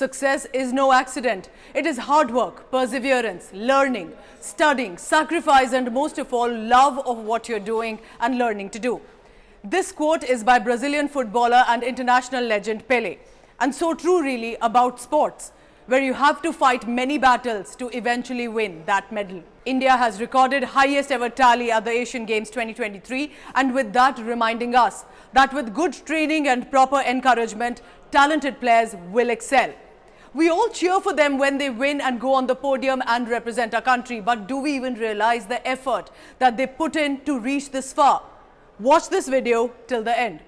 Success is no accident. It is hard work, perseverance, learning, studying, sacrifice, and most of all, love of what you're doing and learning to do. This quote is by Brazilian footballer and international legend Pelé, and so true really about sports, where you have to fight many battles to eventually win that medal. India has recorded highest ever tally at the Asian Games 2023, and with that reminding us that with good training and proper encouragement, talented players will excel. We all cheer for them when they win and go on the podium and represent our country, but do we even realize the effort that they put in to reach this far? Watch this video till the end.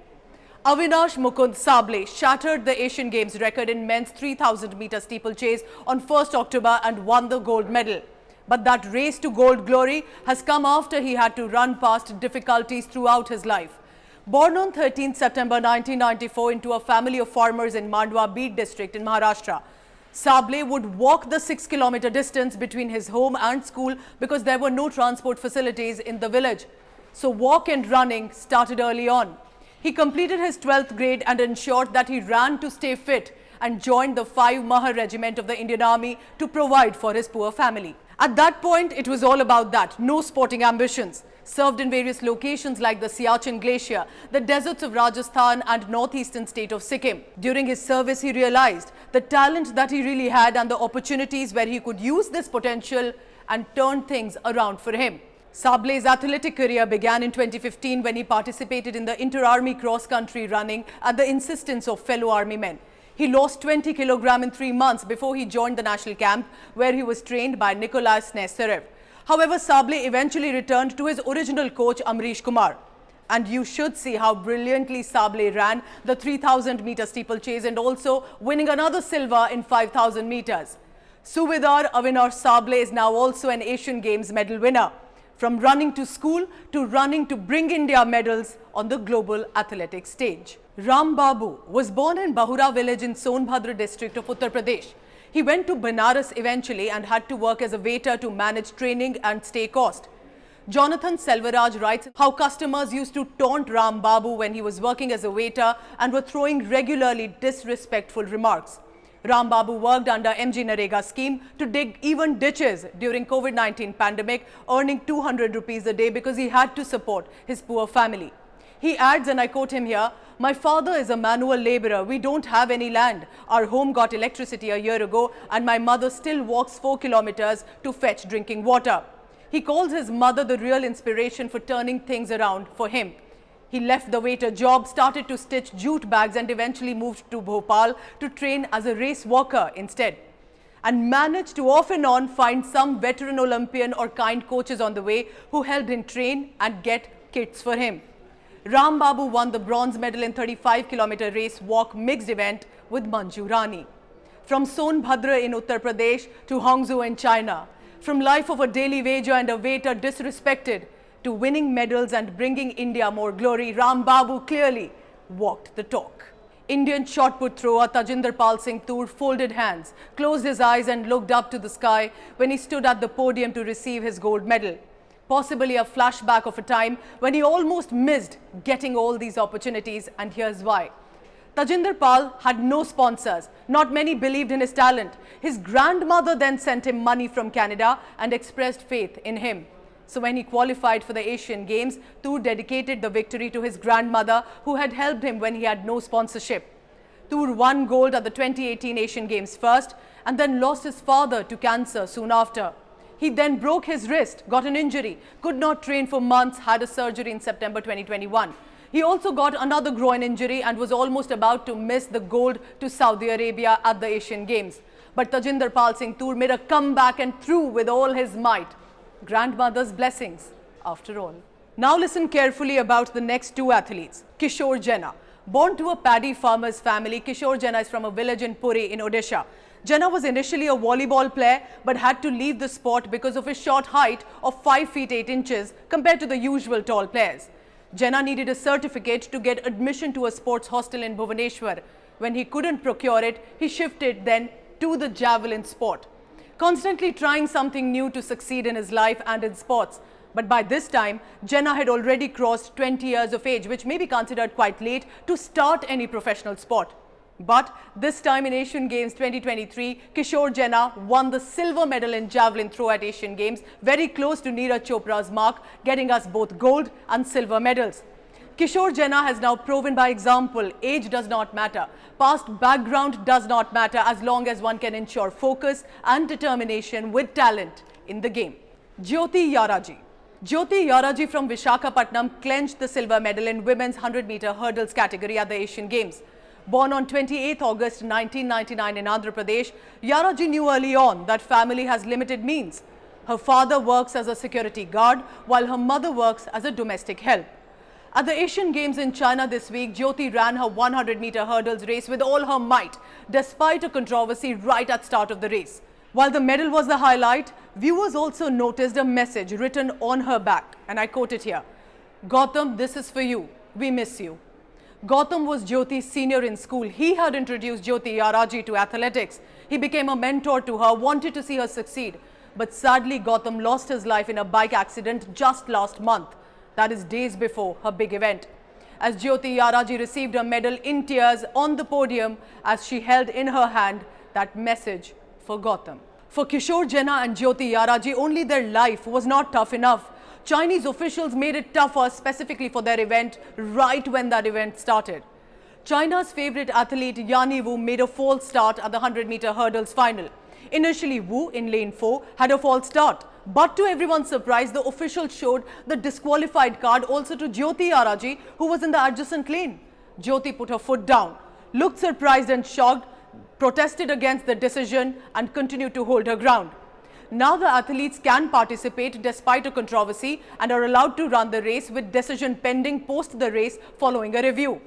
Avinash Mukund Sable shattered the Asian Games record in men's 3,000-meter steeplechase on 1st October and won the gold medal. But that race to gold glory has come after he had to run past difficulties throughout his life. Born on 13 September 1994 into a family of farmers in Mandwa Beed district in Maharashtra, Sable would walk the 6-kilometer distance between his home and school because there were no transport facilities in the village. So walk and running started early on. He completed his 12th grade and ensured that he ran to stay fit and joined the 5 Mahar Regiment of the Indian Army to provide for his poor family. At that point, it was all about that, no sporting ambitions. Served in various locations like the Siachen Glacier, the deserts of Rajasthan and northeastern state of Sikkim. During his service, he realized the talent that he really had and the opportunities where he could use this potential and turn things around for him. Sable's athletic career began in 2015 when he participated in the inter-army cross-country running at the insistence of fellow army men. He lost 20 kilograms in 3 months before he joined the national camp, where he was trained by Nikolai Censored. However, Sable eventually returned to his original coach Amrish Kumar. And you should see how brilliantly Sable ran the 3,000-meter steeplechase and also winning another silver in 5,000 meters. Subedar Avinash Sable is now also an Asian Games medal winner. From running to school to running to bring India medals on the global athletics stage. Ram Babu was born in Bahura village in Sonbhadra district of Uttar Pradesh. He went to Banaras eventually and had to work as a waiter to manage training and stay cost. Jonathan Selvaraj writes how customers used to taunt Ram Babu when he was working as a waiter and were throwing regularly disrespectful remarks. Ram Babu worked under MG Narega scheme to dig even ditches during COVID-19 pandemic, earning 200 rupees a day because he had to support his poor family. He adds, and I quote him here, "My father is a manual laborer. We don't have any land. Our home got electricity a year ago and my mother still walks 4 kilometers to fetch drinking water." He calls his mother the real inspiration for turning things around for him. He left the waiter job, started to stitch jute bags and eventually moved to Bhopal to train as a race walker instead. And managed to off and on find some veteran Olympian or kind coaches on the way who helped him train and get kits for him. Ram Babu won the bronze medal in 35-kilometer race walk mixed event with Manju Rani. From Sonbhadra in Uttar Pradesh to Hangzhou in China, from life of a daily wager and a waiter disrespected to winning medals and bringing India more glory, Ram Babu clearly walked the talk. Indian shot put thrower Tajinder Pal Singh Toor folded hands, closed his eyes and looked up to the sky when he stood at the podium to receive his gold medal. Possibly a flashback of a time when he almost missed getting all these opportunities, and here's why. Tajinder Pal had no sponsors. Not many believed in his talent. His grandmother then sent him money from Canada and expressed faith in him. So when he qualified for the Asian Games, Toor dedicated the victory to his grandmother who had helped him when he had no sponsorship. Toor won gold at the 2018 Asian Games first and then lost his father to cancer soon after. He then broke his wrist, got an injury, could not train for months, had a surgery in September 2021. He also got another groin injury and was almost about to miss the gold to Saudi Arabia at the Asian Games. But Tajinder Pal Singh Toor made a comeback and threw with all his might. Grandmother's blessings, after all. Now listen carefully about the next 2 athletes. Kishore Jena. Born to a paddy farmer's family, Kishore Jena is from a village in Puri in Odisha. Jena was initially a volleyball player but had to leave the sport because of his short height of 5 feet 8 inches compared to the usual tall players. Jena needed a certificate to get admission to a sports hostel in Bhubaneswar. When he couldn't procure it, he shifted then to the javelin sport, constantly trying something new to succeed in his life and in sports. But by this time, Jena had already crossed 20 years of age, which may be considered quite late to start any professional sport. But this time in Asian Games 2023, Kishore Jena won the silver medal in javelin throw at Asian Games, very close to Neeraj Chopra's mark, getting us both gold and silver medals. Kishore Jena has now proven by example, age does not matter, past background does not matter as long as one can ensure focus and determination with talent in the game. Jyoti Yaraji from Vishakhapatnam clinched the silver medal in women's 100-meter hurdles category at the Asian Games. Born on 28 August 1999 in Andhra Pradesh, Yaraji knew early on that family has limited means. Her father works as a security guard while her mother works as a domestic help. At the Asian Games in China this week, Jyoti ran her 100-meter hurdles race with all her might, despite a controversy right at start of the race. While the medal was the highlight, viewers also noticed a message written on her back, and I quote it here. "Gautam, this is for you. We miss you." Gautam was Jyoti's senior in school. He had introduced Jyoti Yaraji to athletics. He became a mentor to her, wanted to see her succeed. But sadly, Gautam lost his life in a bike accident just last month. That is days before her big event. As Jyoti Yaraji received her medal in tears on the podium as she held in her hand that message for Gautam. For Kishore Jena and Jyoti Yaraji, only their life was not tough enough. Chinese officials made it tougher specifically for their event right when that event started. China's favorite athlete Yani Wu made a false start at the 100-meter hurdles final. Initially, Wu in lane 4 had a false start. But to everyone's surprise, the officials showed the disqualified card also to Jyoti Yaraji, who was in the adjacent lane. Jyoti put her foot down, looked surprised and shocked, protested against the decision and continued to hold her ground. Now the athletes can participate despite a controversy and are allowed to run the race with decision pending post the race following a review.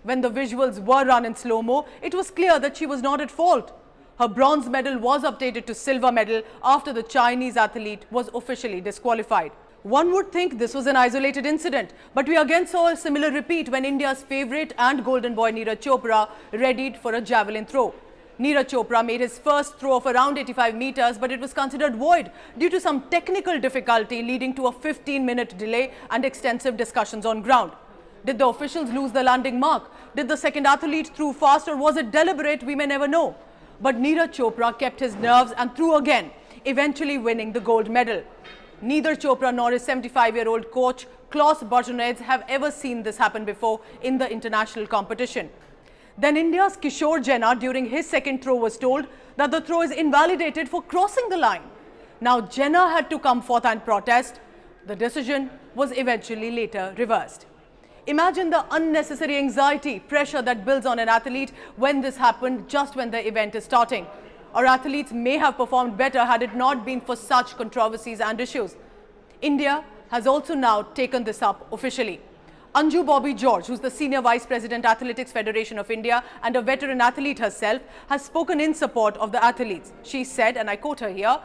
When the visuals were run in slow-mo, it was clear that she was not at fault. Her bronze medal was updated to silver medal after the Chinese athlete was officially disqualified. One would think this was an isolated incident, but we again saw a similar repeat when India's favourite and golden boy Neeraj Chopra readied for a javelin throw. Neeraj Chopra made his first throw of around 85 meters, but it was considered void due to some technical difficulty leading to a 15-minute delay and extensive discussions on ground. Did the officials lose the landing mark? Did the second athlete throw fast, or was it deliberate? We may never know. But Neeraj Chopra kept his nerves and threw again, eventually winning the gold medal. Neither Chopra nor his 75-year-old coach Klaus Barjonets have ever seen this happen before in the international competition. Then India's Kishore Jena during his second throw was told that the throw is invalidated for crossing the line. Now Jena had to come forth and protest. The decision was eventually later reversed. Imagine the unnecessary anxiety, pressure that builds on an athlete when this happened just when the event is starting. Our athletes may have performed better had it not been for such controversies and issues. India has also now taken this up officially. Anju Bobby George, who's the Senior Vice President Athletics Federation of India and a veteran athlete herself, has spoken in support of the athletes. She said, and I quote her here,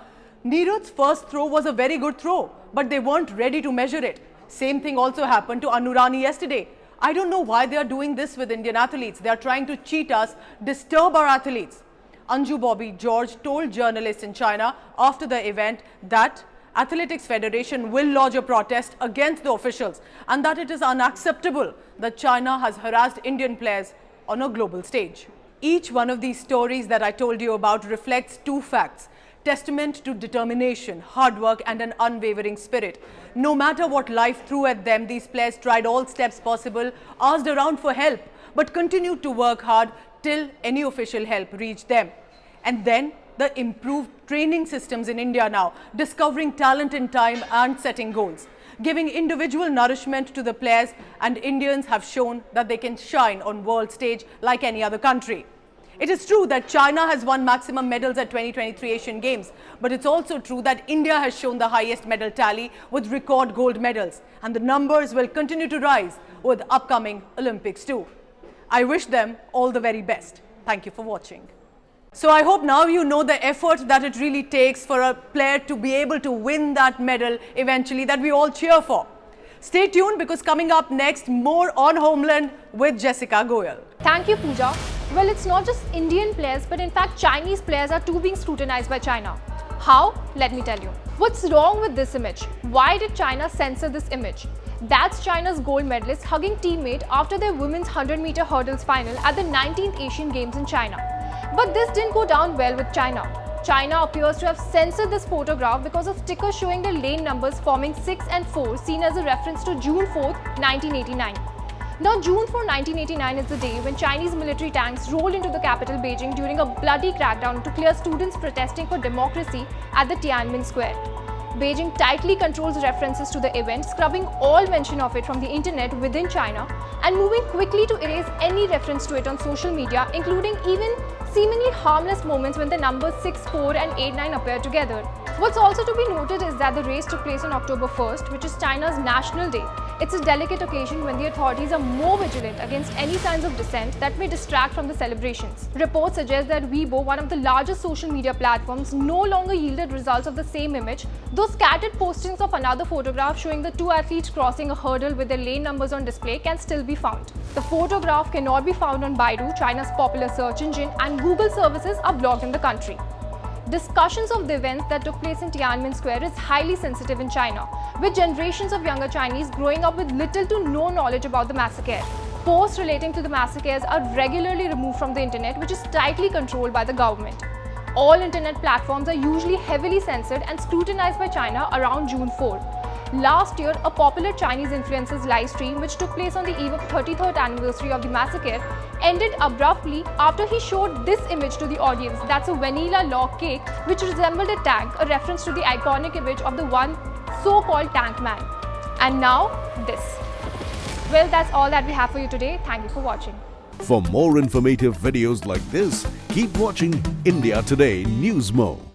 "Neeraj's first throw was a very good throw, but they weren't ready to measure it. Same thing also happened to Anurani yesterday. I don't know why they are doing this with Indian athletes. They are trying to cheat us, disturb our athletes." Anju Bobby George told journalists in China after the event that Athletics Federation will lodge a protest against the officials and that it is unacceptable that China has harassed Indian players on a global stage. Each one of these stories that I told you about reflects two facts: testament to determination, hard work and an unwavering spirit. No matter what life threw at them, these players tried all steps possible, asked around for help, but continued to work hard till any official help reached them. And then the improved training systems in India now, discovering talent in time and setting goals, giving individual nourishment to the players, and Indians have shown that they can shine on world stage like any other country. It is true that China has won maximum medals at 2023 Asian Games, but it's also true that India has shown the highest medal tally with record gold medals, and the numbers will continue to rise with upcoming Olympics too. I wish them all the very best. Thank you for watching. So I hope now you know the effort that it really takes for a player to be able to win that medal eventually that we all cheer for. Stay tuned because coming up next, more on Homeland with Jessica Goyal. Thank you, Pooja. Well, it's not just Indian players, but in fact Chinese players are too being scrutinized by China. How? Let me tell you. What's wrong with this image? Why did China censor this image? That's China's gold medalist hugging teammate after their women's 100-meter hurdles final at the 19th Asian Games in China. But this didn't go down well with China. China appears to have censored this photograph because of stickers showing the lane numbers forming 6 and 4, seen as a reference to June 4, 1989. Now, June 4, 1989 is the day when Chinese military tanks rolled into the capital Beijing during a bloody crackdown to clear students protesting for democracy at the Tiananmen Square. Beijing tightly controls references to the event, scrubbing all mention of it from the internet within China and moving quickly to erase any reference to it on social media, including even seemingly harmless moments when the numbers 6, 4 and 8, 9 appear together. What's also to be noted is that the race took place on October 1st, which is China's National Day. It's a delicate occasion when the authorities are more vigilant against any signs of dissent that may distract from the celebrations. Reports suggest that Weibo, one of the largest social media platforms, no longer yielded results of the same image, though scattered postings of another photograph showing the two athletes crossing a hurdle with their lane numbers on display can still be found. The photograph cannot be found on Baidu, China's popular search engine, and Google services are blocked in the country. Discussions of the events that took place in Tiananmen Square is highly sensitive in China, with generations of younger Chinese growing up with little to no knowledge about the massacre. Posts relating to the massacres are regularly removed from the internet, which is tightly controlled by the government. All internet platforms are usually heavily censored and scrutinized by China around June 4. Last year, a popular Chinese influencer's live stream, which took place on the eve of 33rd anniversary of the massacre, ended abruptly after he showed this image to the audience. That's a vanilla log cake which resembled a tank, a reference to the iconic image of the one so-called tank man. And now, this. Well, that's all that we have for you today. Thank you for watching. For more informative videos like this, keep watching India Today Newsmo.